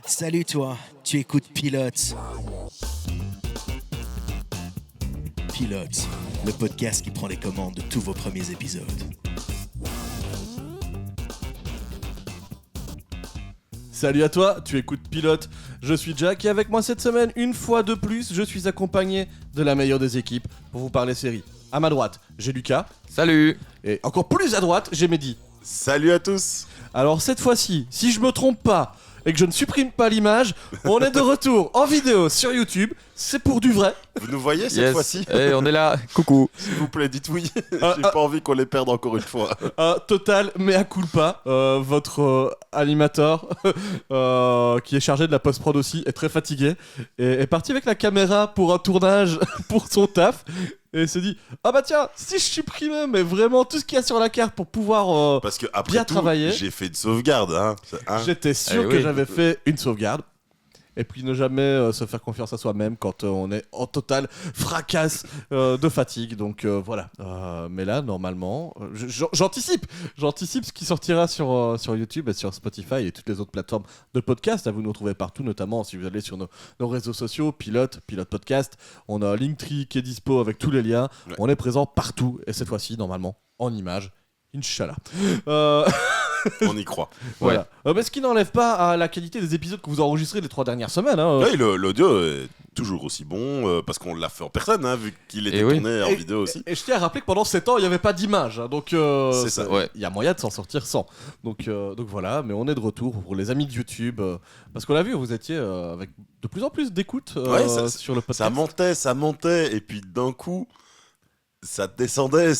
Salut toi, tu écoutes Pilote. Pilote, le podcast qui prend les commandes de tous vos premiers épisodes. Salut à toi, tu écoutes Pilote, je suis Jack et avec moi cette semaine, une fois de plus, je suis accompagné de la meilleure des équipes pour vous parler série. À ma droite, j'ai Lucas. Salut. Et encore plus à droite, j'ai Mehdi. Salut à tous. Alors cette fois-ci, si je me trompe pas et que je ne supprime pas l'image, on est de retour en vidéo sur YouTube, c'est pour du vrai. Vous nous voyez cette fois-ci ? Hey, on est là, coucou. S'il vous plaît, dites oui. J'ai pas envie qu'on les perde encore une fois. Total mea culpa, votre animateur qui est chargé de la post-prod aussi est très fatigué et est parti avec la caméra pour un tournage pour son taf et s'est dit ah bah tiens, si je supprimais mais vraiment tout ce qu'il y a sur la carte pour pouvoir Parce que après bien tout, travailler, j'ai fait une sauvegarde. Hein. J'étais sûr Eh que oui. j'avais fait une sauvegarde. Et puis ne jamais se faire confiance à soi-même quand on est en totale fracasse de fatigue. Donc voilà. Mais là, normalement, j'anticipe ce qui sortira sur YouTube et sur Spotify et toutes les autres plateformes de podcast. Vous nous retrouvez partout, notamment si vous allez sur nos réseaux sociaux, Pilote Podcast. On a Linktree qui est dispo avec tous les liens. Ouais. On est présent partout. Et cette fois-ci, normalement, en images. Inch'Allah. On y croit. Voilà. Mais ce qui n'enlève pas à la qualité des épisodes que vous enregistrez les 3 dernières semaines. Hein. Oui, l'audio est toujours aussi bon parce qu'on l'a fait en personne, hein, vu qu'il était tourné en vidéo aussi. Et je tiens à rappeler que pendant 7 ans, il n'y avait pas d'image. Hein, donc, C'est ça. Ouais. il y a moyen de s'en sortir sans. Donc voilà, mais on est de retour pour les amis de YouTube. Parce qu'on l'a vu, vous étiez avec de plus en plus d'écoute Ouais, sur le podcast. Ça montait, et puis d'un coup, ça descendait.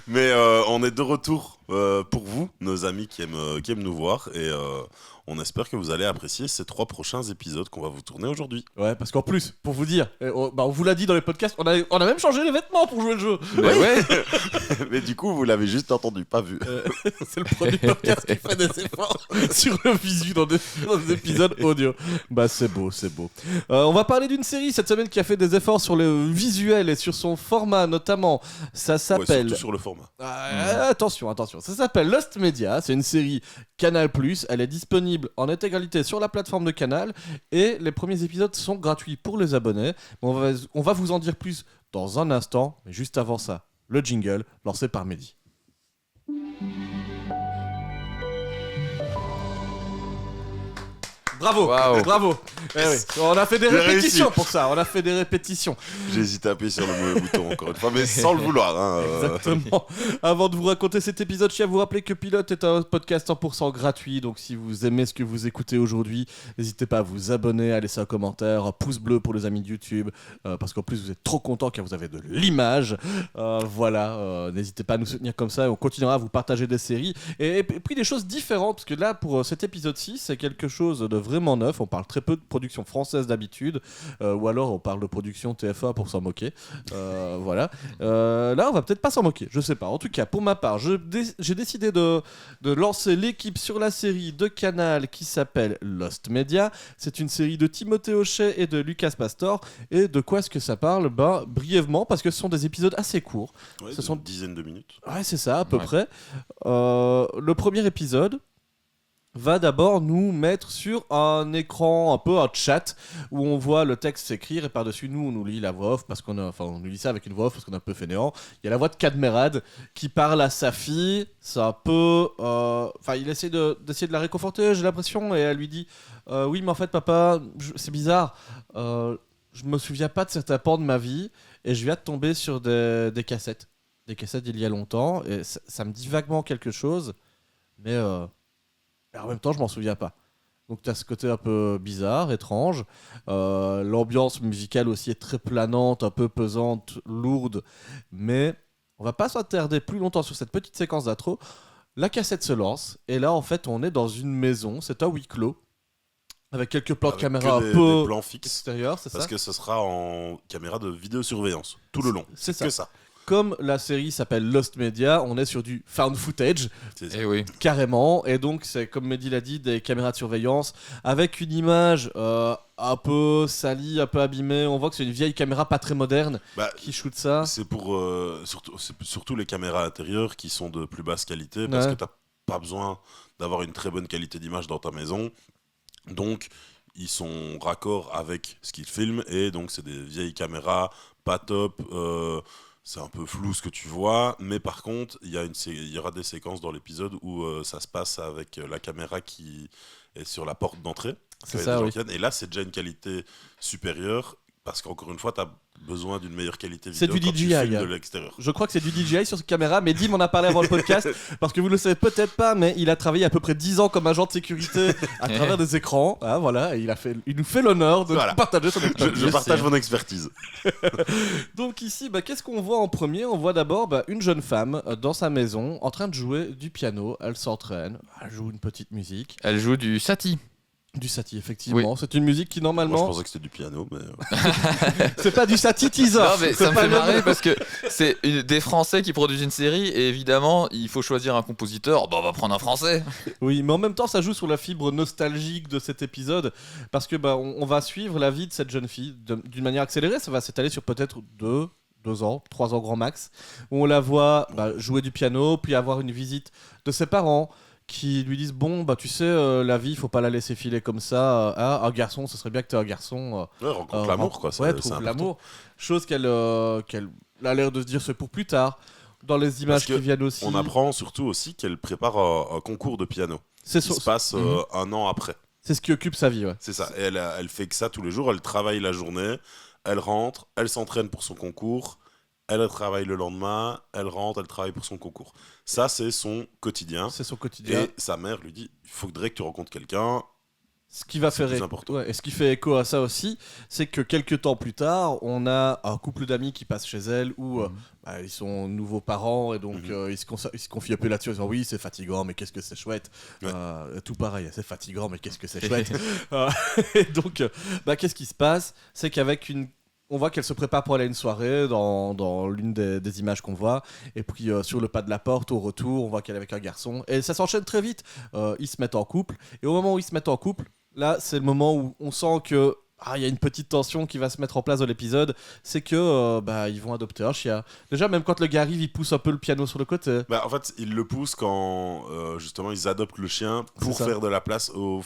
Mais on est de retour pour vous, nos amis qui aiment nous voir, et on espère que vous allez apprécier ces 3 prochains épisodes qu'on va vous tourner aujourd'hui. Ouais, parce qu'en plus, pour vous dire, on vous l'a dit dans les podcasts, on a même changé les vêtements pour jouer le jeu. Mais ouais. Mais du coup, vous l'avez juste entendu, pas vu. C'est le premier podcast qui fait des efforts sur le visu dans des épisodes audio. Bah c'est beau. On va parler d'une série cette semaine qui a fait des efforts sur le visuel et sur son format notamment. Ça Ouais, s'appelle... surtout sur le format. Attention. Ça s'appelle Lost Media. C'est une série Canal+. Elle est disponible en intégralité sur la plateforme de Canal et les premiers épisodes sont gratuits pour les abonnés. On va vous en dire plus dans un instant, mais juste avant ça, le jingle lancé par Mehdi. Bravo, Wow. bravo. Eh oui, on a fait des J'ai répétitions réussi. pour ça, J'ai hésité à appuyer sur le mauvais bouton encore une fois, mais sans le vouloir. Hein, Exactement. Avant de vous raconter cet épisode, je tiens à vous rappeler que Pilote est un podcast 100% gratuit. Donc si vous aimez ce que vous écoutez aujourd'hui, n'hésitez pas à vous abonner, à laisser un commentaire, un pouce bleu pour les amis de YouTube, parce qu'en plus vous êtes trop contents car vous avez de l'image. Voilà, n'hésitez pas à nous soutenir comme ça et on continuera à vous partager des séries. Et puis des choses différentes, parce que là pour cet épisode-ci, c'est quelque chose de vraiment neuf. On parle très peu de production française d'habitude, ou alors on parle de production TF1 pour s'en moquer. Voilà. Là, on va peut-être pas s'en moquer, je sais pas. En tout cas, pour ma part, j'ai décidé de lancer l'équipe sur la série de Canal qui s'appelle Lost Media. C'est une série de Timothée Hochet et de Lucas Pastor. Et de quoi est-ce que ça parle ? Ben, brièvement, parce que ce sont des épisodes assez courts. ouais, Ce sont une dizaine de minutes. Ouais, c'est ça, à peu Ouais. près. Le premier épisode va d'abord nous mettre sur un écran, un peu un chat, où on voit le texte s'écrire et par-dessus nous, on nous lit la voix off, on nous lit ça avec une voix off parce qu'on est un peu fainéant. Il y a la voix de Cadmerade qui parle à sa fille, c'est un peu... il essaie d'essayer de la réconforter, j'ai l'impression, et elle lui dit « Oui, mais en fait, papa, c'est bizarre, je me souviens pas de certains pans de ma vie, et je viens de tomber sur des cassettes. Des cassettes d'il y a longtemps, et ça me dit vaguement quelque chose, mais en même temps, je m'en souviens pas. Donc tu as ce côté un peu bizarre, étrange. L'ambiance musicale aussi est très planante, un peu pesante, lourde. Mais on va pas s'attarder plus longtemps sur cette petite séquence d'intro. La cassette se lance, et là, en fait, on est dans une maison, c'est un huis clos, avec quelques plans de Avec caméra que un des peu plans fixes. extérieurs, c'est ça ? Parce que ce sera en caméra de vidéosurveillance tout le long. C'est ça. Que ça. Comme la série s'appelle Lost Media, on est sur du found footage, C'est ça. Eh oui. carrément. Et donc, c'est comme Mehdi l'a dit, des caméras de surveillance avec une image un peu salie, un peu abîmée. On voit que c'est une vieille caméra pas très moderne Bah, qui shoot ça. c'est pour c'est surtout les caméras intérieures qui sont de plus basse qualité parce Ouais. que t'as pas besoin d'avoir une très bonne qualité d'image dans ta maison. Donc, ils sont raccords avec ce qu'ils filment, et donc c'est des vieilles caméras, pas top, c'est un peu flou ce que tu vois, mais par contre, il y aura des séquences dans l'épisode où ça se passe avec la caméra qui est sur la porte d'entrée. C'est ça, oui. Et là, c'est déjà une qualité supérieure, parce qu'encore une fois, tu as besoin d'une meilleure qualité C'est vidéo du quand tu DJI, filmes hein. de l'extérieur. Je crois que c'est du DJI sur cette caméra, mais Dim en a parlé avant le podcast, parce que vous ne le savez peut-être pas, mais il a travaillé à peu près 10 ans comme agent de sécurité à travers des écrans. Ah, voilà, et il nous fait l'honneur de Voilà. partager son expérience. Je partage mon expertise. Donc ici, qu'est-ce qu'on voit en premier ? On voit d'abord une jeune femme dans sa maison en train de jouer du piano. Elle s'entraîne, elle joue une petite musique. Elle joue du Satie. Du Satie, effectivement. C'est une musique qui Moi, je normalement... pensais que c'était du piano, mais... C'est pas du Satie teaser. Non, mais C'est ça me pas fait le- marrer parce que c'est des Français qui produisent une série et évidemment, il faut choisir un compositeur. Bah, on va prendre un Français. Oui, mais en même temps, ça joue sur la fibre nostalgique de cet épisode, parce que on va suivre la vie de cette jeune fille d'une manière accélérée. Ça va s'étaler sur peut-être 2 ans, 3 ans grand max, où on la voit jouer du piano, puis avoir une visite de ses parents qui lui disent bon tu sais la vie faut pas la laisser filer comme ça, un garçon ce serait bien que tu aies un garçon Ouais, rencontre l'amour, quoi. ouais, C'est trouve important. l'amour, chose qu'elle a l'air de se dire c'est pour plus tard. Dans les images que qui viennent aussi, On apprend surtout aussi qu'elle prépare un concours de piano c'est qui se passe un an après. c'est ce qui occupe sa vie, ouais. C'est ça. Et elle fait que ça tous les jours. Elle travaille la journée, elle rentre, elle s'entraîne pour son concours, elle travaille le lendemain, elle rentre, elle travaille pour son concours. Ça, c'est son quotidien. C'est son quotidien. Et sa mère lui dit il faudrait que tu rencontres quelqu'un. Ce qui va C'est faire plus important. ouais, et ce qui fait écho à ça aussi, c'est que quelques temps plus tard, on a un couple d'amis qui passe chez elle où ils sont nouveaux parents et donc ils se confient un peu là-dessus en disant oui c'est fatigant mais qu'est-ce que c'est chouette. Ouais. Tout pareil, c'est fatigant mais qu'est-ce que c'est chouette. Et donc qu'est-ce qui se passe, c'est qu'avec on voit qu'elle se prépare pour aller à une soirée dans l'une des images qu'on voit. Et puis sur le pas de la porte, au retour, on voit qu'elle est avec un garçon. Et ça s'enchaîne très vite. Ils se mettent en couple. Et au moment où ils se mettent en couple, là, c'est le moment où on sent que il y a une petite tension qui va se mettre en place dans l'épisode. C'est que ils vont adopter un chien. Déjà, même quand le gars arrive, il pousse un peu le piano sur le côté. En fait, ils le poussent quand justement ils adoptent le chien pour C'est ça. faire de la place au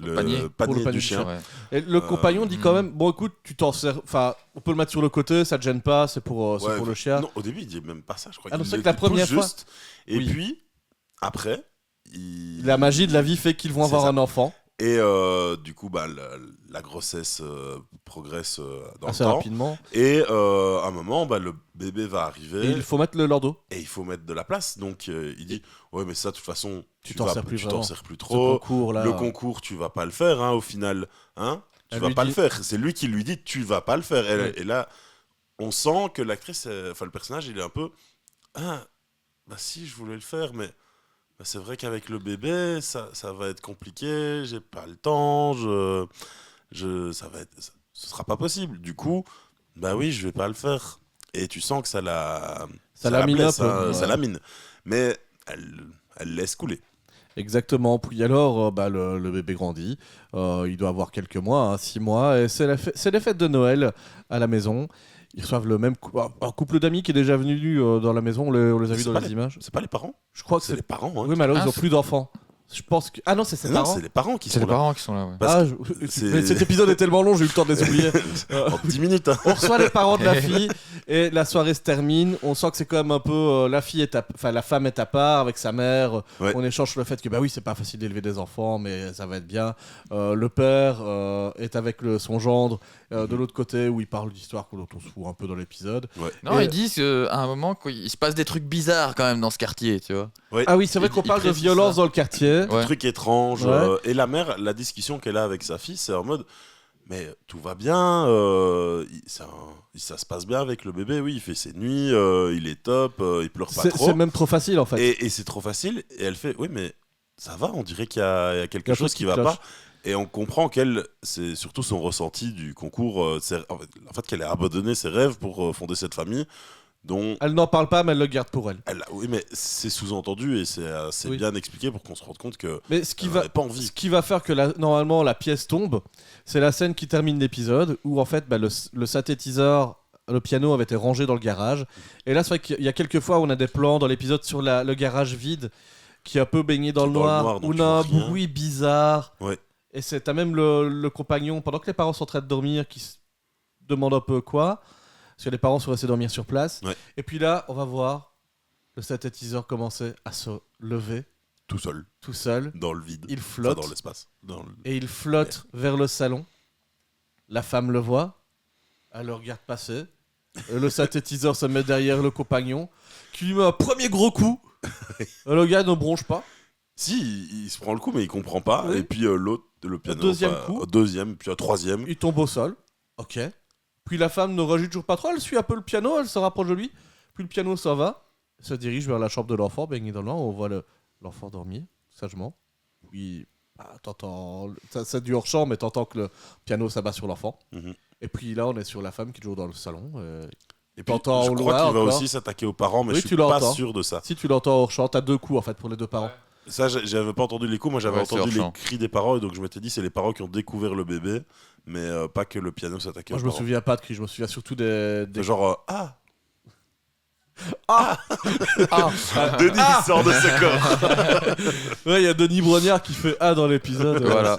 le panier. Pour le panier du chien. Ouais. Et le compagnon dit quand même bon, écoute, tu t'en sers. Enfin, on peut le mettre sur le côté, ça te gêne pas, c'est pour le chien. Non, au début, il dit même pas ça, je crois. Ah non, Il c'est le- que la il pousse première fois- juste, et Oui. puis, après, La magie de la vie fait qu'ils vont C'est avoir ça. un enfant Et du coup, la grossesse progresse dans assez le temps. rapidement. Et à un moment, le bébé va arriver Et il faut mettre le lordo. et il faut mettre de la place. Donc il dit ouais, mais ça, de toute façon, Tu t'en sers plus tu vraiment. t'en sers plus Ce trop. concours là. Le concours, tu vas pas le faire, au final. Tu Elle vas lui pas dit- le faire. C'est lui qui lui dit tu vas pas le faire. Et, Ouais. et là, on sent que l'actrice, le personnage, il est un peu si, je voulais le faire, mais c'est vrai qu'avec le bébé, ça va être compliqué. J'ai pas le temps. Ce sera pas possible. Du coup, oui, je vais pas le faire. Et tu sens que ça la lamine blesse, un peu, ouais. ça lamine. Mais elle laisse couler. Exactement. Puis alors, le bébé grandit. Il doit avoir quelques mois, 6 mois. Et c'est les fêtes de Noël à la maison. Ils reçoivent le même un couple d'amis qui est déjà venu dans la maison. On les a vus C'est dans pas les images. C'est pas les parents. Je crois que C'est les parents. Oui, mais alors ils Ah, ont plus d'enfants. Je pense que. Ah non, c'est ses Non, parents. c'est les parents qui C'est sont les là. parents qui sont là, ouais. Parce Mais cet épisode est tellement long, j'ai eu le temps de les oublier. En 10 minutes. On reçoit les parents de la fille et la soirée se termine. On sent que c'est quand même un peu la femme est à part avec sa mère. Ouais. On échange sur le fait que oui, c'est pas facile d'élever des enfants, mais ça va être bien. Le père est avec son gendre de l'autre côté où il parle d'histoires dont on se fout un peu dans l'épisode. Non, Et- ils disent qu'à un moment, il se passe des trucs bizarres quand même dans ce quartier, tu vois. Ah oui, c'est vrai Il- qu'on il parle de précise violence ça. dans le quartier. Ouais. Truc étrange. Ouais. Et la mère, la discussion qu'elle a avec sa fille, c'est en mode mais tout va bien, ça se passe bien avec le bébé, oui, il fait ses nuits, il est top, il pleure pas C'est trop. même trop facile en fait. Et c'est trop facile. Et elle fait oui, mais ça va, on dirait qu'il y a quelque Il y a chose qui va cloche. pas. Et on comprend qu'elle, c'est surtout son ressenti du concours, en fait qu'elle a abandonné ses rêves pour fonder cette famille, dont Elle n'en parle pas, mais elle le garde pour elle. oui, mais c'est sous-entendu et c'est assez Oui. bien expliqué pour qu'on se rende compte que Mais ce qui elle va, n'avait pas envie. ce qui va faire que normalement la pièce tombe, c'est la scène qui termine l'épisode où en fait le synthétiseur le piano avait été rangé dans le garage. Et là, c'est vrai qu'il y a quelques fois où on a des plans dans l'épisode sur le garage vide qui est un peu baigné dans le noir, donc où tu on a un vois rien. bruit bizarre. Ouais. Et t'as même le compagnon, pendant que les parents sont en train de dormir, qui se demande un peu quoi. Parce que les parents sont restés dormir sur place. Ouais. Et puis là, on va voir le synthétiseur commencer à se lever Tout seul, tout seul. dans le vide. Il Enfin, flotte. dans l'espace. Et il flotte vers le salon. La femme le voit. Elle le regarde passer. Le synthétiseur se met derrière le compagnon, qui lui met un premier gros coup. Le gars ne bronche pas. Si, il se prend le coup, mais il comprend pas. Oui. Et puis l'autre, le piano. Deuxième coup. Deuxième, puis un troisième. Il tombe au sol. Ok. Puis la femme ne réagit toujours pas trop. Elle suit un peu le piano. Elle se rapproche de lui. Puis le piano s'en va. Se dirige vers la chambre de l'enfant, baigné dans le noir. On voit l'enfant dormir, sagement. Puis, t'entends. C'est du hors-champ, mais t'entends que le piano s'abat sur l'enfant. Mhm. Et puis là, on est sur la femme qui est toujours dans le salon. Et puis, t'entends je au crois loin qu'il va encore. aussi s'attaquer aux parents, mais Oui, je tu suis pas l'entends. sûr de ça. Si tu l'entends hors champ, t'as 2 coups en fait pour les 2 parents. Ça, j'avais pas entendu les coups, moi j'avais Ouais, c'est entendu les hors-champ. cris des parents, et donc je m'étais dit c'est les parents qui ont découvert le bébé, mais pas que le piano s'attaquait Moi, aux je me parents. souviens pas de cris, je me souviens surtout des... C'est genre ah Ah, Denis qui sort de ce corps. Ouais, il y a Denis Brognard qui fait A dans l'épisode. Voilà.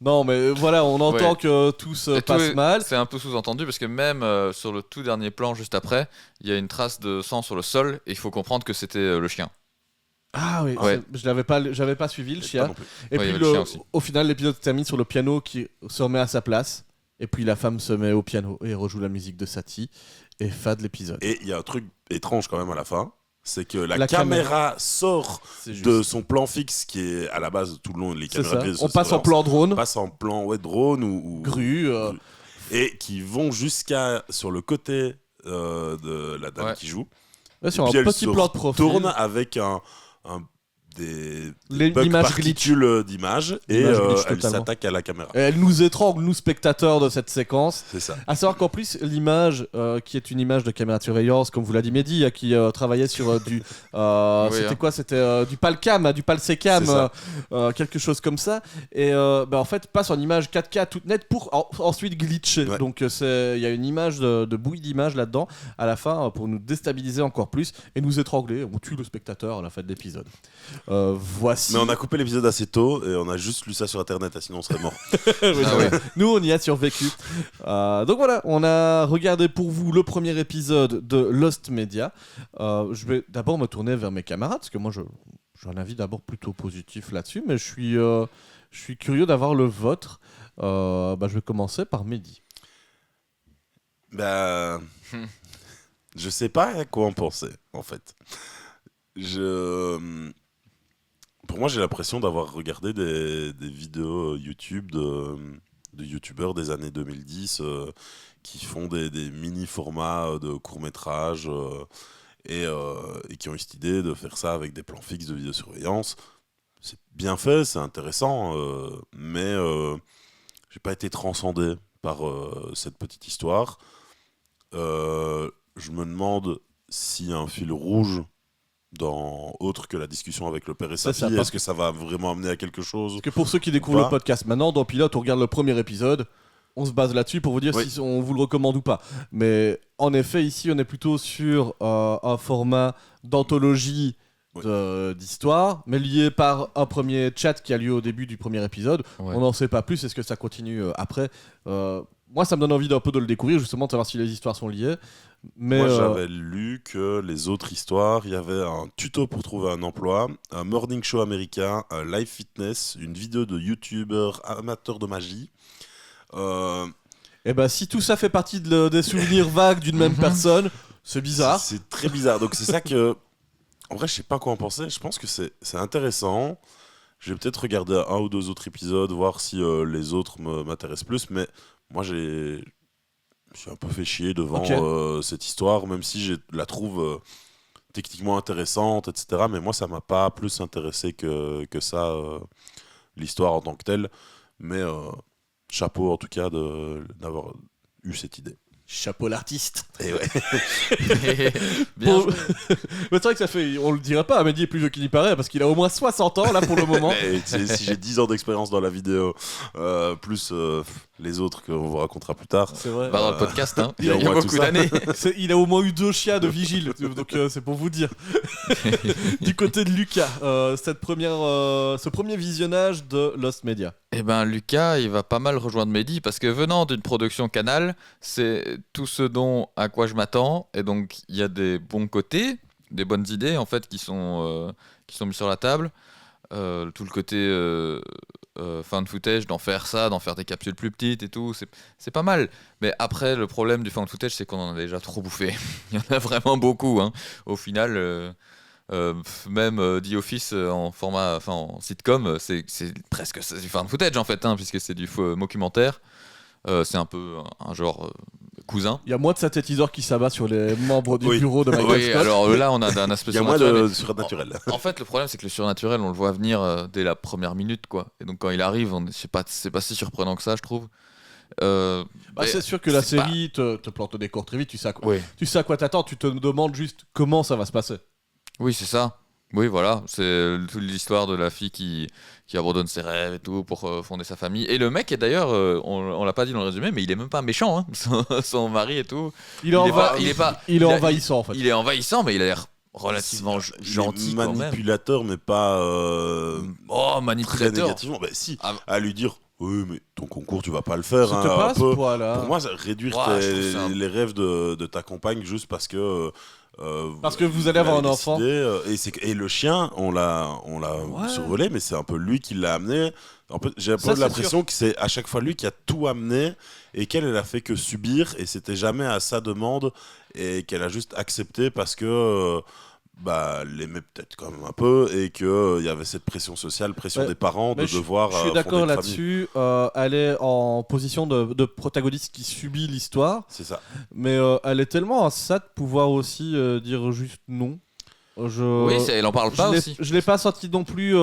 Non, mais voilà, on entend Ouais. que tout se Et passe mal. C'est un peu sous-entendu parce que même sur le tout dernier plan juste après, il y a une trace de sang sur le sol et il faut comprendre que c'était le chien. Ah oui, Ouais. j'avais pas suivi le Pas chien. non plus. Et Ouais, il y puis avait le chien aussi. au final, l'épisode se termine sur le piano qui se remet à sa place. Et puis la femme se met au piano et rejoue la musique de Satie. Et fin de l'épisode. Et il y a un truc étrange quand même à la fin, c'est que la La caméra sort C'est juste. de son plan fixe qui est à la base tout le long les C'est caméras ça. de On passe en plan drone, on passe en plan drone ou grue. et qui vont jusqu'à sur le côté de la dame Ouais. qui joue. Ouais, sur Et un puis elle petit se plan de profil. tourne avec des bugs L'image glitch. particules d'image et L'image glitch elle totalement. s'attaque à la caméra. Et elle nous étrangle, nous spectateurs de cette séquence. C'est ça. À savoir qu'en plus, l'image, qui est une image de caméra de surveillance, comme vous l'a dit Mehdi, qui travaillait sur du. C'était hein. quoi C'était du Palcam, du Palsecam, C'est ça. quelque chose comme ça. Et en fait, passe en image 4K toute nette pour ensuite glitcher. Ouais. Donc il y a une image de bouille d'image là-dedans, à la fin, pour nous déstabiliser encore plus et nous étrangler. On tue le spectateur à la fin de l'épisode. Voici. Mais on a coupé l'épisode assez tôt et on a juste lu ça sur internet, sinon on serait mort. Oui, Ah c'est ouais. vrai. Nous, on y a survécu. Donc voilà, on a regardé pour vous le premier épisode de Lost Media. Je vais d'abord me tourner vers mes camarades, parce que moi, j'ai un avis d'abord plutôt positif là-dessus, mais je suis curieux d'avoir le vôtre. Je vais commencer par Mehdi. Bah, je sais pas à quoi en penser, en fait. Pour moi, j'ai l'impression d'avoir regardé des vidéos YouTube de youtubeurs des années 2010 qui font des mini-formats de courts-métrages et qui ont eu cette idée de faire ça avec des plans fixes de vidéosurveillance. C'est bien fait, c'est intéressant, mais j'ai pas été transcendé par cette petite histoire. Je me demande s'il y a un fil rouge autre que la discussion avec le père et sa C'est ça, fille. parce Est-ce que ça va vraiment amener à quelque chose? Parce que pour ceux qui découvrent Pas. le podcast maintenant, dans Pilote, on regarde le premier épisode. On se base là-dessus pour vous dire Oui. si on vous le recommande ou pas. Mais en effet, ici, on est plutôt sur un format d'anthologie Oui. d'histoire, mais lié par un premier chat qui a lieu au début du premier épisode. Ouais. On n'en sait pas plus. Est-ce que ça continue après Moi, ça me donne envie d'un peu de le découvrir, justement, de savoir si les histoires sont liées. Mais Moi, j'avais lu que les autres histoires, il y avait un tuto pour trouver un emploi, un morning show américain, un live fitness, une vidéo de youtubeurs amateurs de magie. eh ben, si tout ça fait partie des souvenirs vagues d'une même personne, c'est bizarre. C'est très bizarre. Donc c'est ça que... En vrai, je sais pas quoi en penser. Je pense que c'est intéressant. Je vais peut-être regarder un ou deux autres épisodes, voir si les autres m'intéressent plus. Mais moi, je suis un peu fait chier devant Ok. cette histoire, même si je la trouve techniquement intéressante, etc. Mais moi, ça m'a pas plus intéressé que ça, l'histoire en tant que telle. Mais chapeau, en tout cas, d'avoir eu cette idée. Chapeau l'artiste. Et ouais. Bien Bon, joué. mais c'est vrai que ça fait, on le dirait pas, Mehdi est plus vieux qu'il n'y paraît parce qu'il a au moins 60 ans là pour le moment. Mais, si j'ai 10 ans d'expérience dans la vidéo, plus les autres qu'on vous racontera plus tard. C'est vrai. Bah, dans le podcast, hein. il y a Il y a au moins beaucoup tout ça. d'années. Il a au moins eu 2 chiens de vigile, donc c'est pour vous dire. Du côté de Lucas, ce premier visionnage de Lost Media. Eh ben Lucas, il va pas mal rejoindre Mehdi parce que venant d'une production Canal, c'est tout ce à quoi je m'attends. Et donc il y a des bons côtés, des bonnes idées en fait qui sont mis sur la table. Tout le côté found footage, d'en faire des capsules plus petites et tout, c'est pas mal. Mais après, le problème du found footage, c'est qu'on en a déjà trop bouffé. Il y en a vraiment beaucoup. Hein. Au final, même The Office en sitcom, c'est presque du found footage en fait, hein, puisque c'est du documentaire. C'est un peu un genre cousin. Il y a moins de synthétiseurs qui s'abat sur les membres du Oui. bureau de Michael Oui, Scott. alors là, on a un aspect Il y a moins surnaturel. de surnaturel. En fait, le problème, c'est que le surnaturel, on le voit venir dès la première minute, quoi. Et donc, quand il arrive, c'est pas si surprenant que ça, je trouve. Mais C'est sûr que la c'est pas- série te plante au décor très vite, tu sais à quoi t'attends, tu te demandes juste comment ça va se passer. Oui, c'est ça. Oui, voilà. C'est toute l'histoire de la fille qui abandonne ses rêves et tout pour fonder sa famille. Et le mec est d'ailleurs, on l'a pas dit dans le résumé, mais il est même pas méchant, hein. Son mari et tout. Il est envahissant en fait. Il est envahissant, mais il a l'air relativement gentil quand même. Manipulateur, mais pas Oh, très manipulateur. négativement. Bah, si, Ah. à lui dire oui, mais ton concours, tu vas pas le faire. Ça hein, te un passe, peu. voilà. Pour moi, réduire Ouais, je trouve ça- les rêves de ta compagne juste parce que. Parce que vous allez avoir un enfant. Et le chien, on l'a Ouais. survolé, mais c'est un peu lui qui l'a amené. En fait, j'ai un Ça, peu c'est l'impression que c'est à chaque fois lui qui a tout amené et qu'elle elle a fait que subir et c'était jamais à sa demande et qu'elle a juste accepté parce que elle l'aimait peut-être quand même un peu et qu'il y avait cette pression sociale, pression Ouais. des parents de Mais devoir je suis fonder d'accord une famille. là-dessus. Elle est en position de protagoniste qui subit l'histoire, C'est ça. mais elle est tellement à ça de pouvoir aussi dire juste non. Oui, elle en parle pas aussi. Je l'ai pas senti non plus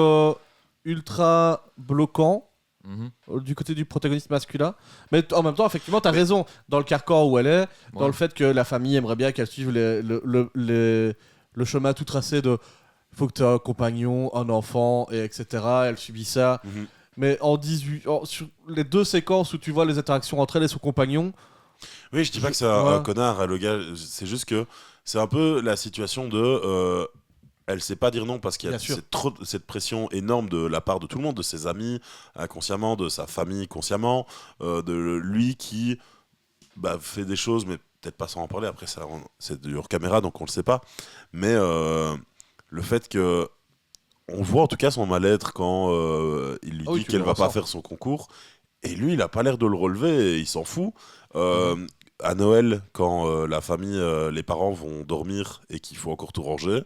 ultra bloquant Mhm. du côté du protagoniste masculin. Mais en même temps, effectivement, tu as raison. Dans le carcan où elle est, dans Ouais. le fait que la famille aimerait bien qu'elle suive le chemin tout tracé de il faut que tu aies un compagnon, un enfant, et etc. Elle subit ça. Mhm. Mais sur les 2 séquences où tu vois les interactions entre elle et son compagnon, Oui, je dis pas que c'est Ouais. un connard, le gars. C'est juste que c'est un peu la situation de. Elle sait pas dire non parce qu'il y a Bien sûr. cette pression énorme de la part de tout le monde, de ses amis inconsciemment, de sa famille consciemment, de lui qui fait des choses, mais peut-être pas sans en parler. Après, c'est du hors caméra, donc on le sait pas. Mais le fait que on voit en tout cas son mal-être quand il lui Ah oui, dit tu qu'elle le va pas ressens. faire son concours. Et lui, il a pas l'air de le relever, et il s'en fout. À Noël, quand la famille, les parents vont dormir et qu'il faut encore tout ranger,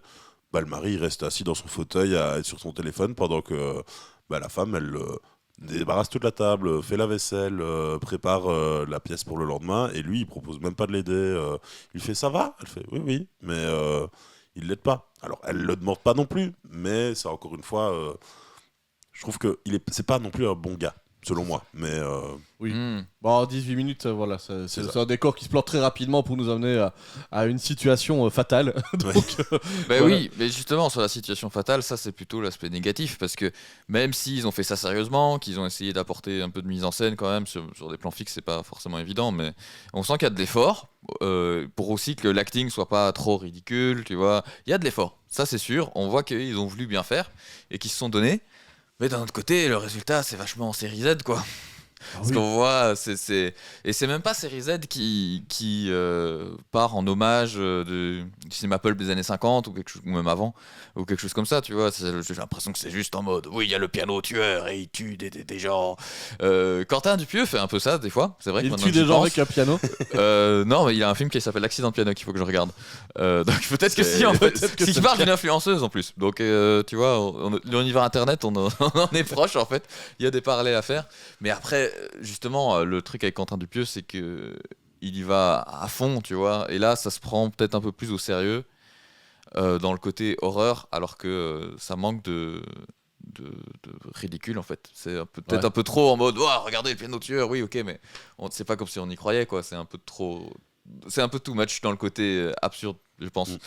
le mari il reste assis dans son fauteuil à être sur son téléphone pendant que la femme, elle débarrasse toute la table, fait la vaisselle, prépare la pièce pour le lendemain, et lui, il propose même pas de l'aider. Il fait ça va? Elle fait oui, oui, mais il l'aide pas. Alors, elle le demande pas non plus, mais c'est encore une fois, je trouve que c'est pas non plus un bon gars, selon moi. Mais Oui. Mhm. en 18 minutes, voilà, C'est ça. c'est un décor qui se plante très rapidement pour nous amener à une situation fatale. Donc, Ben Voilà. oui, mais justement sur la situation fatale, ça c'est plutôt l'aspect négatif parce que même s'ils ont fait ça sérieusement, qu'ils ont essayé d'apporter un peu de mise en scène quand même sur des plans fixes, c'est pas forcément évident, mais on sent qu'il y a de l'effort pour aussi que l'acting soit pas trop ridicule, tu vois. Il y a de l'effort, ça c'est sûr. On voit qu'ils ont voulu bien faire et qu'ils se sont donnés. Mais d'un autre côté, le résultat c'est vachement en série Z quoi. Ce qu'on voit, et c'est même pas série Z qui part en hommage du cinéma pulp des années 50 ou quelque chose, ou même avant, ou quelque chose comme ça, tu vois. J'ai l'impression que c'est juste en mode, oui, il y a le piano tueur et il tue des gens. Quentin Dupieux fait un peu ça des fois, c'est vrai. il que tue maintenant que des j'y gens pense, avec un piano. non, mais il y a un film qui s'appelle L'accident de piano qu'il faut que je regarde. Donc peut-être que C'est- si, en fait, peut-être que c'est c'est qu'il le parle cas. d'une influenceuse en plus. Donc tu vois, l'univers internet, on en est proche en fait. Il y a des parallèles à faire. Mais après, justement, le truc avec Quentin Dupieux, c'est que il y va à fond, tu vois. Et là, ça se prend peut-être un peu plus au sérieux dans le côté horreur, alors que ça manque de ridicule en fait. C'est peut-être Ouais. un peu trop en mode, oh, regardez le piano tueur, oui, ok, mais c'est pas comme si on y croyait, quoi. C'est un peu trop. C'est un peu too much dans le côté absurde, je pense. Mm.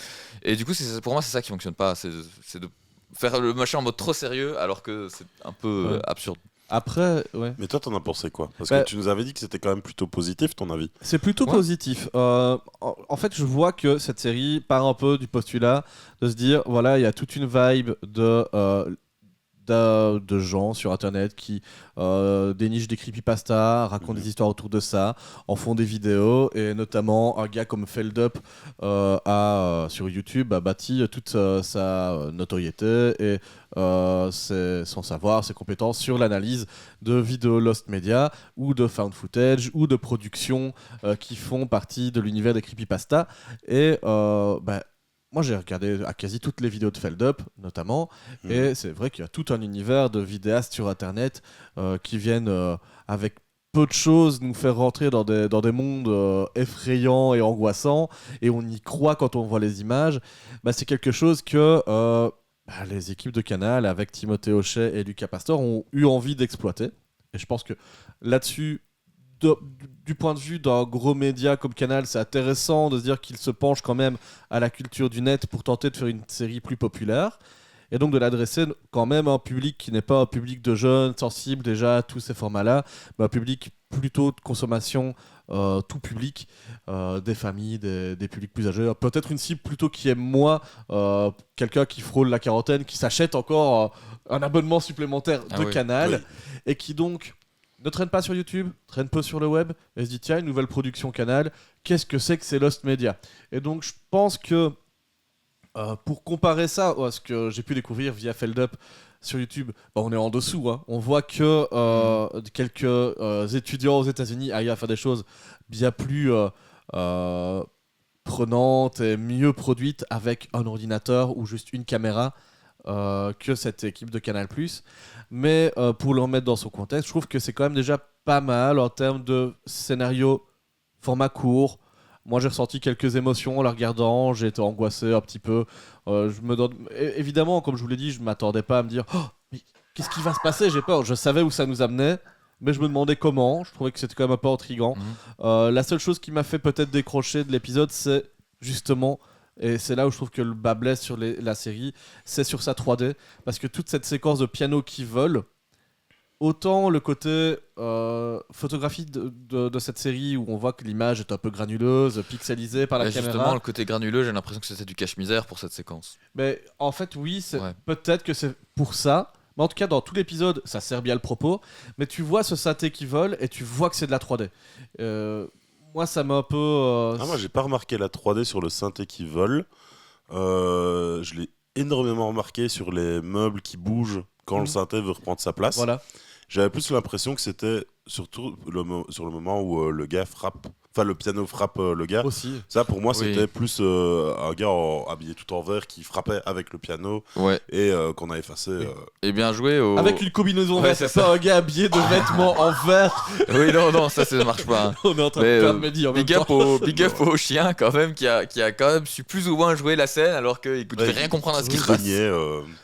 Et du coup, pour moi, c'est ça qui fonctionne pas. C'est de faire le machin en mode trop sérieux, alors que c'est un peu Ouais. absurde. Après, ouais. Mais toi, t'en as pensé quoi? Parce Bah, que tu nous avais dit que c'était quand même plutôt positif, ton avis. C'est plutôt Ouais. positif. En fait, je vois que cette série part un peu du postulat de se dire, voilà, il y a toute une vibe de gens sur internet qui dénichent des creepypastas, racontent des histoires autour de ça, en font des vidéos, et notamment un gars comme Feldup sur YouTube a bâti toute sa notoriété et son savoir, ses compétences sur l'analyse de vidéos Lost Media ou de found footage ou de productions qui font partie de l'univers des creepypastas. Et moi, j'ai regardé à quasi toutes les vidéos de Feldup, notamment, et c'est vrai qu'il y a tout un univers de vidéastes sur Internet qui viennent avec peu de choses nous faire rentrer dans des mondes effrayants et angoissants, et on y croit quand on voit les images. C'est quelque chose que les équipes de Canal, avec Timothée Hochet et Lucas Pastor, ont eu envie d'exploiter. Et je pense que là-dessus, du point de vue d'un gros média comme Canal, c'est intéressant de se dire qu'il se penche quand même à la culture du net pour tenter de faire une série plus populaire et donc de l'adresser quand même à un public qui n'est pas un public de jeunes sensibles déjà à tous ces formats-là, mais un public plutôt de consommation tout public, des familles, des publics plus âgés, peut-être une cible plutôt qui aime moins quelqu'un qui frôle la quarantaine, qui s'achète encore un abonnement supplémentaire de Canal et qui donc ne traîne pas sur YouTube, traîne peu sur le web, et se dit tiens, une nouvelle production Canal, qu'est-ce que c'est Lost Media? Et donc je pense que pour comparer ça à ce que j'ai pu découvrir via Feldup sur YouTube, on est en dessous. Hein. On voit que quelques étudiants aux États-Unis arrivent à faire des choses bien plus prenantes et mieux produites avec un ordinateur ou juste une caméra que cette équipe de Canal+. Mais pour le remettre dans son contexte, je trouve que c'est quand même déjà pas mal en termes de scénario, format court. Moi, j'ai ressenti quelques émotions en la regardant, j'ai été angoissé un petit peu. Évidemment, comme je vous l'ai dit, je ne m'attendais pas à me dire oh, mais qu'est-ce qui va se passer? J'ai peur. Je savais où ça nous amenait, mais je me demandais comment. Je trouvais que c'était quand même un peu intriguant. La seule chose qui m'a fait peut-être décrocher de l'épisode, c'est justement, et c'est là où je trouve que le bas blesse sur la série, c'est sur sa 3D. Parce que toute cette séquence de piano qui vole, autant le côté photographie de cette série où on voit que l'image est un peu granuleuse, pixelisée par la caméra. Justement, le côté granuleux, j'ai l'impression que c'était du cache-misère pour cette séquence. Mais en fait, oui, peut-être que c'est pour ça. Mais en tout cas, dans tout l'épisode, ça sert bien le propos. Mais tu vois ce synthé qui vole et tu vois que c'est de la 3D. Moi, ça m'a un peu... moi, j'ai pas remarqué la 3D sur le synthé qui vole. Je l'ai énormément remarqué sur les meubles qui bougent quand le synthé veut reprendre sa place. Voilà. J'avais plus l'impression que c'était surtout sur le moment où le gars frappe, enfin le piano frappe le gars. Aussi. Ça pour moi c'était plus un gars habillé tout en vert qui frappait avec le piano et qu'on a effacé. Et bien joué avec une combinaison verte, c'est pas un gars habillé de vêtements en vert. Oui, non, ça marche pas. Hein. On est en train de perdre Mehdi en même temps. Big up au chien quand même qui a quand même su plus ou moins jouer la scène alors qu'il ne fait rien comprendre à ce qui se passe.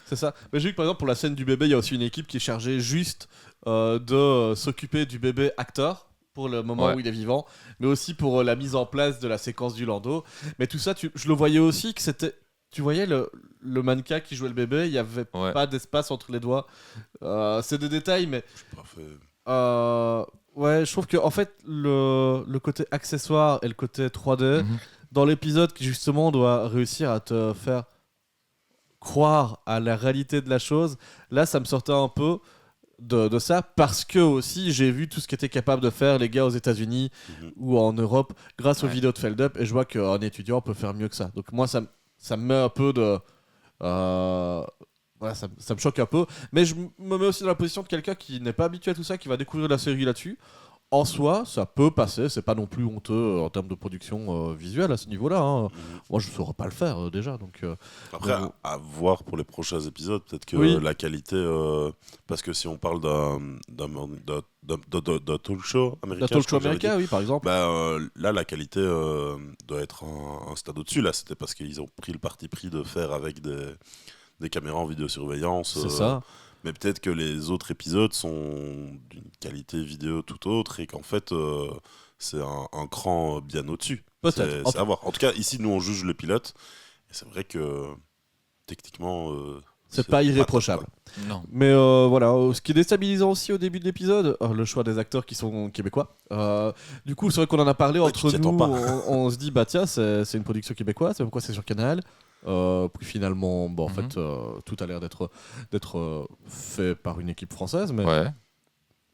C'est ça. Mais j'ai vu que par exemple pour la scène du bébé, il y a aussi une équipe qui est chargée juste de s'occuper du bébé acteur pour le moment où il est vivant, mais aussi pour la mise en place de la séquence du landau. Mais tout ça, je le voyais aussi que c'était... Tu voyais le mannequin qui jouait le bébé, il n'y avait pas d'espace entre les doigts. C'est des détails, mais... je trouve que en fait, le côté accessoire et le côté 3D, dans l'épisode qui justement doit réussir à te faire croire à la réalité de la chose, là, ça me sortait un peu de ça, parce que aussi j'ai vu tout ce qu'étaient capables de faire les gars aux États-Unis ou en Europe grâce aux vidéos de Feldup, et je vois qu'un étudiant peut faire mieux que ça. Donc moi ça me met un peu de ça me choque un peu, mais je me mets aussi dans la position de quelqu'un qui n'est pas habitué à tout ça, qui va découvrir la série là-dessus. En soi, ça peut passer, c'est pas non plus honteux en termes de production visuelle à ce niveau-là. Hein. Moi, je ne saurais pas le faire déjà. Donc, après, à voir pour les prochains épisodes, peut-être que la qualité. Parce que si on parle d'un talk show américain. D'un talk show américain, oui, par exemple. Là, la qualité doit être un stade au-dessus. Là, c'était parce qu'ils ont pris le parti pris de faire avec des caméras en vidéosurveillance. C'est ça. Mais peut-être que les autres épisodes sont d'une qualité vidéo tout autre et qu'en fait, c'est un cran bien au-dessus. Peut-être. C'est à voir. En tout cas, ici, nous, on juge le pilote. Et c'est vrai que, techniquement, C'est pas irréprochable. Non. Mais voilà, ce qui est déstabilisant aussi au début de l'épisode, le choix des acteurs qui sont québécois. Du coup, c'est vrai qu'on en a parlé entre tu t'y attends nous. pas. On se dit, bah tiens, c'est une production québécoise, c'est pourquoi c'est sur Canal. Puis finalement, en fait, tout a l'air d'être fait par une équipe française. Ouais.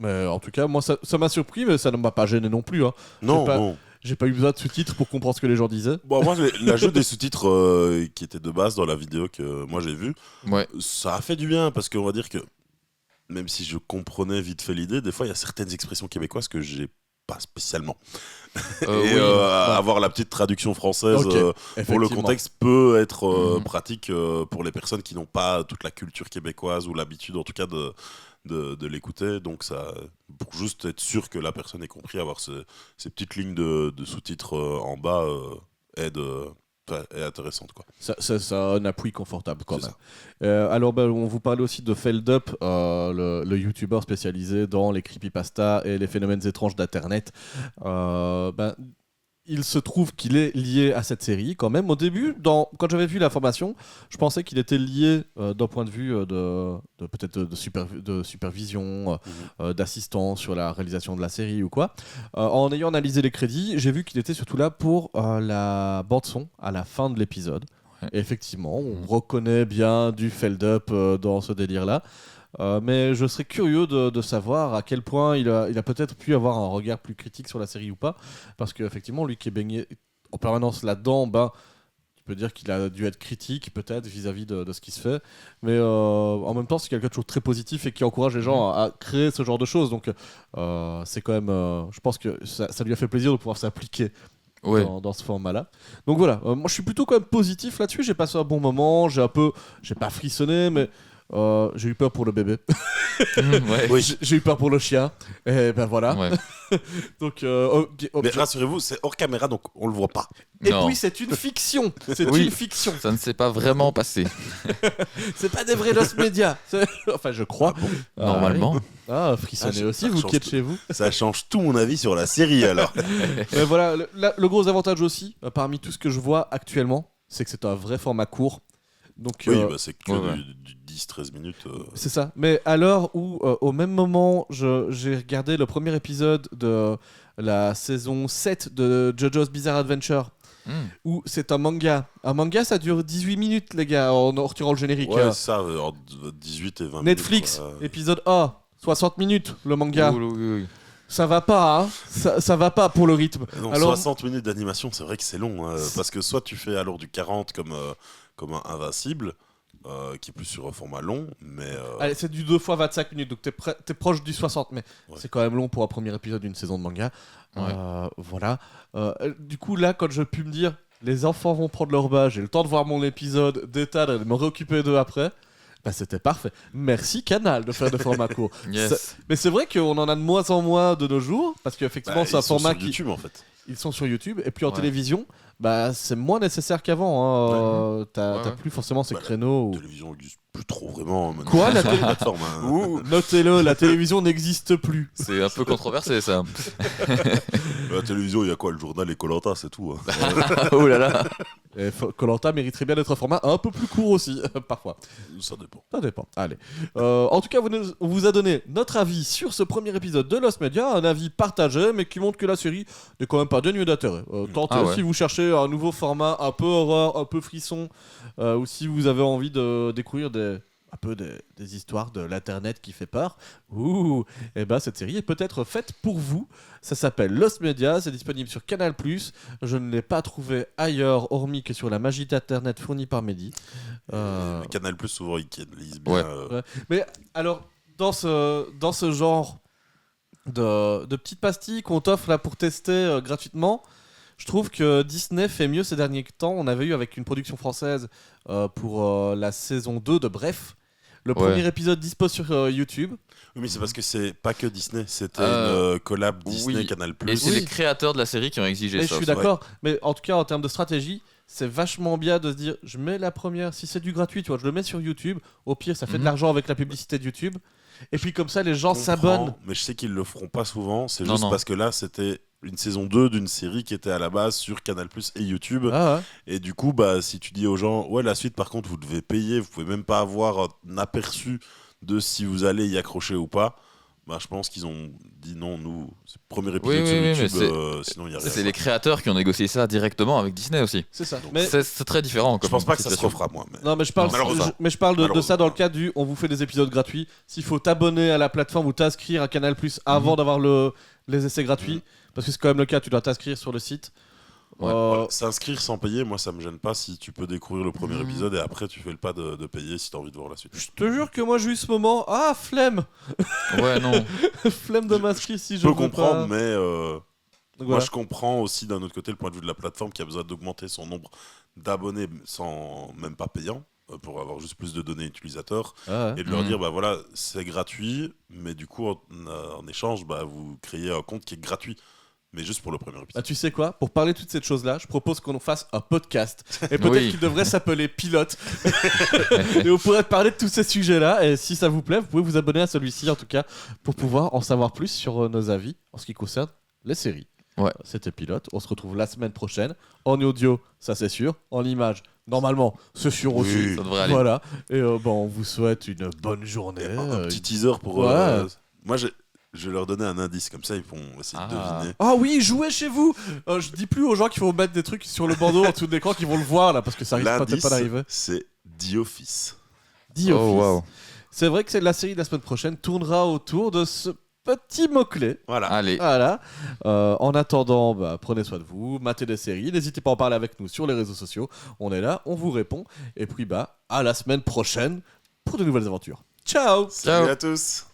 Mais en tout cas, moi, ça m'a surpris, mais ça ne m'a pas gêné non plus. Hein. Non, pas- non. J'ai pas eu besoin de sous-titres pour comprendre ce que les gens disaient. Bon, moi, l'ajout des sous-titres qui étaient de base dans la vidéo que moi j'ai vue, Ouais. ça a fait du bien parce qu'on va dire que même si je comprenais vite fait l'idée, des fois il y a certaines expressions québécoises que j'ai pas spécialement. Et Oui. avoir la petite traduction française Ok, pour le effectivement. contexte peut être Mhm. pratique pour les personnes qui n'ont pas toute la culture québécoise ou l'habitude en tout cas de l'écouter. Donc ça, pour juste être sûr que la personne ait compris, avoir ces petites lignes de sous-titres en bas est intéressante, quoi. Ça a un appui confortable quand C'est même. Alors, on vous parlait aussi de Feldup, le youtubeur spécialisé dans les creepypastas et les phénomènes étranges d'Internet. Il se trouve qu'il est lié à cette série quand même. Au début, quand j'avais vu l'information, je pensais qu'il était lié d'un point de vue peut-être de supervision, d'assistance sur la réalisation de la série ou quoi. En ayant analysé les crédits, j'ai vu qu'il était surtout là pour la bande-son à la fin de l'épisode. Ouais. Et effectivement, on reconnaît bien du Feldup dans ce délire-là. Mais je serais curieux de savoir à quel point il a peut-être pu avoir un regard plus critique sur la série ou pas. Parce qu'effectivement, lui qui est baigné en permanence là-dedans, tu peux dire qu'il a dû être critique peut-être vis-à-vis de ce qui se fait. Mais en même temps, c'est quelqu'un de toujours très positif et qui encourage les gens à créer ce genre de choses. Donc c'est quand même... je pense que ça lui a fait plaisir de pouvoir s'appliquer Ouais. dans ce format-là. Donc voilà, moi je suis plutôt quand même positif là-dessus. J'ai passé un bon moment, j'ai pas frissonné, mais... j'ai eu peur pour le bébé. Ouais. Oui. J'ai eu peur pour le chien. Et ben voilà. Ouais. Donc, Mais rassurez-vous, c'est hors caméra, donc on le voit pas. et Non. puis c'est une fiction. C'est Oui. une fiction. Ça ne s'est pas vraiment passé. C'est pas des vrais lost médias. Enfin, je crois. Normalement. Ah, frissonnez Ah, aussi, ça vous change qui êtes tout. chez vous. Ça change tout mon avis sur la série, alors. Mais voilà, le gros avantage aussi, parmi tout ce que je vois actuellement, c'est que c'est un vrai format court. Donc, Oui, c'est que ouais. du 10-13 minutes. c'est ça. Mais à l'heure où, au même moment, j'ai regardé le premier épisode de la saison 7 de JoJo's Bizarre Adventure, où c'est un manga. Un manga, ça dure 18 minutes, les gars, en retirant le générique. Ouais, ça, entre 18 et 20 Netflix, minutes. quoi. épisode A, 60 minutes, le manga. Oui. Ça va pas, hein. Ça va pas pour le rythme. Non, Alors- 60 minutes d'animation, c'est vrai que c'est long. Parce que soit tu fais alors du 40 comme un Invincible, qui est plus sur un format long, mais. Allez, c'est du 2 fois 25 minutes, donc t'es proche du 60, mais Ouais. c'est quand même long pour un premier épisode d'une saison de manga. Ouais. Voilà. Du coup, là, quand je pu me dire, les enfants vont prendre leur bain, j'ai le temps de voir mon épisode, d'étendre et de me réoccuper d'eux après, bah, c'était parfait. Merci Canal de faire des formats courts. Yes. Mais c'est vrai qu'on en a de moins en moins de nos jours, parce qu'effectivement, bah, c'est un ils sont format sur qui... YouTube en fait. Ils sont sur YouTube, et puis en Ouais. télévision, bah, c'est moins nécessaire qu'avant. Hein. T'as Ouais. plus forcément ces Bah, créneaux. La télévision n'existe plus trop vraiment. Maintenant. Quoi, la Sur télé- les plateformes, hein. Ouh. Notez-le, la télévision n'existe plus. C'est un peu controversé ça. La télévision, il y a quoi? Le journal et Koh-Lanta, c'est tout. hein. Oh là là. Et Koh-Lanta mériterait bien d'être un format un peu plus court aussi, parfois. Ça dépend. Ça dépend. Allez. En tout cas, on vous a donné notre avis sur ce premier épisode de Lost Media, un avis partagé, mais qui montre que la série n'est quand même pas dénuée d'intérêt. Tentez Ah ouais. si vous cherchez un nouveau format, un peu horreur, un peu frisson, ou si vous avez envie de découvrir un peu des histoires de l'internet qui fait peur. Et ben cette série est peut-être faite pour vous. Ça s'appelle Lost Media, c'est disponible sur Canal+. Je ne l'ai pas trouvé ailleurs, hormis que sur la magie d'internet fournie par Mehdi. Le Canal Plus, souvent, ils lisent bien. Ouais. Mais alors, dans ce genre de petites pastilles qu'on t'offre là pour tester gratuitement, je trouve que Disney fait mieux ces derniers temps. On avait eu avec une production française pour la saison 2 de Bref. Le premier épisode dispo sur YouTube. Oui, mais c'est parce que c'est pas que Disney, c'était Euh, une collab Disney oui. Canal Et Plus. c'est les créateurs de la série qui ont exigé Et ça. je suis aussi. d'accord, mais en tout cas en termes de stratégie, c'est vachement bien de se dire, je mets la première, si c'est du gratuit, tu vois, je le mets sur YouTube. Au pire, ça fait de Mhm. l'argent avec la publicité de YouTube. Et puis comme ça, les gens Je s'abonnent. comprends, mais je sais qu'ils le feront pas souvent. C'est Non, juste non. parce que là, c'était une saison 2 d'une série qui était à la base sur Canal+ et YouTube. Ah ouais. Et du coup, bah, si tu dis aux gens, ouais, la suite, par contre, vous devez payer, vous pouvez même pas avoir un aperçu de si vous allez y accrocher ou pas. Bah, je pense qu'ils ont dit non, nous, c'est le premier épisode Oui, sur oui, oui, YouTube, mais sinon il y a rien. C'est les créateurs qui ont négocié ça directement avec Disney aussi. C'est ça. Donc, Mais C'est très différent. Je comme pense pas que ça se situation. refera, moi. Mais... non, mais je parle, Non, malheureusement. mais je parle de ça Malheureusement. dans le cadre du on vous fait des épisodes gratuits. S'il faut t'abonner à la plateforme ou t'inscrire à Canal+ avant d'avoir les essais gratuits, parce que c'est quand même le cas, tu dois t'inscrire sur le site. Ouais, Voilà, s'inscrire sans payer, moi ça me gêne pas si tu peux découvrir le premier Mhm. épisode et après tu fais le pas de payer si t'as envie de voir la suite. Je te jure que moi j'ai eu ce moment. Ah, flemme Ouais, non. Flemme de m'inscrire si je Je peux veux comprendre, pas. mais Donc moi voilà. je comprends aussi d'un autre côté le point de vue de la plateforme qui a besoin d'augmenter son nombre d'abonnés sans même pas payant pour avoir juste plus de données utilisateurs Ah ouais. et de leur Mhm. dire bah voilà c'est gratuit mais du coup en échange bah vous créez un compte qui est gratuit mais juste pour le premier Bah, épisode. tu sais quoi, pour parler de toutes ces choses-là, je propose qu'on fasse un podcast. Et peut-être Oui. qu'il devrait s'appeler Pilote. Et on pourrait parler de tous ces sujets-là. Et si ça vous plaît, vous pouvez vous abonner à celui-ci en tout cas pour pouvoir en savoir plus sur nos avis en ce qui concerne les séries. Ouais. C'était Pilote. On se retrouve la semaine prochaine. En audio, ça c'est sûr. En image, normalement, c'est sûr aussi. Oui. Ça devrait aller. Voilà. Et on vous souhaite une bonne journée. Et un petit teaser pour ouais. moi je vais leur donner un indice comme ça ils vont essayer de Ah. deviner. Ah oui, jouez chez vous. Je dis plus aux gens qu'il faut mettre des trucs sur le bandeau en dessous de l'écran qu'ils vont le voir là parce que ça risque peut-être L'indice pas d'arriver. c'est The Office. The Office. Oh, wow. C'est vrai que la série de la semaine prochaine tournera autour de ce petit mot-clé. Voilà. Allez. Voilà. En attendant, prenez soin de vous, matez des séries. N'hésitez pas à en parler avec nous sur les réseaux sociaux. On est là, on vous répond. Et puis, à la semaine prochaine pour de nouvelles aventures. Ciao! Salut à tous.